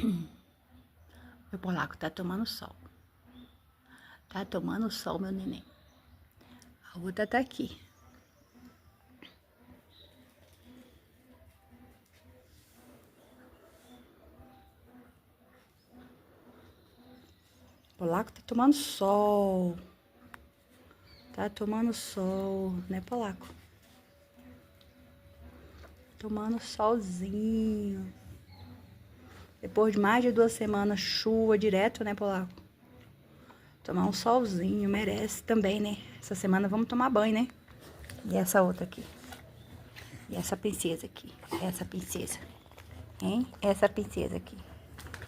Meu polaco tá tomando sol. Tá tomando sol, meu neném. A outra tá aqui. O polaco tá tomando sol. Tá tomando sol, né, polaco? Tomando solzinho. Depois de mais de 2 semanas, chuva direto, né, polaco? Tomar um solzinho, merece também, né? Essa semana vamos tomar banho, né? E essa outra aqui? E essa princesa aqui? Essa princesa? Hein? Essa princesa aqui?